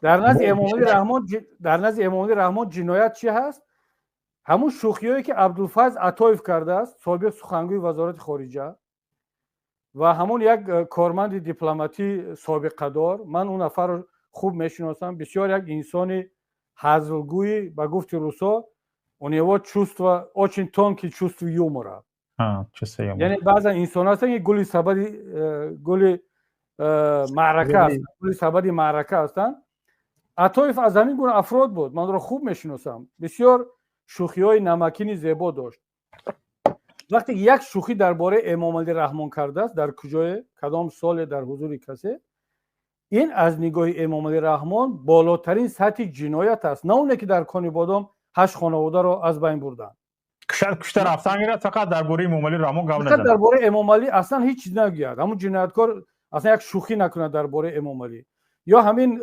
در نزد امام علی رحمان جنایت چی هست؟ همون شوخیایی که عبدالفضل عطایف کرده است، سابق سخنگوی وزارت خارجه و همون یک کارمند دیپلماتی سابقه دار. من اون نفر رو خوب میشناسم، بسیار یک انسان هزلگوی، به گفت روسو у него чувство очень тонкие чувства юмора. чувство юмора. یعنی بعضا انسان هستن که گل معرکه هستن، گل سبد معرکه هستن. عطایف از همین گونه افراد بود، من رو خوب میشناسم. بسیار شوخی های نمکین زیبا داشت. وقتی یک شوخی درباره امام علی رحمان کرده است، در کجای کدام سال در حضور کسی، این از نگاه امام علی رحمان بالاترین سطح جنایت است، نه اونه که در کانی بادام 8 خانواده رو از بین بردن. کشته رفتن میره، فقط درباره امام علی رحمان گام نزد. درباره امام علی اصلا هیچ چیز نگوید. همون جنایتکار اصلا یک شوخی نکنه درباره امام علی. یا همین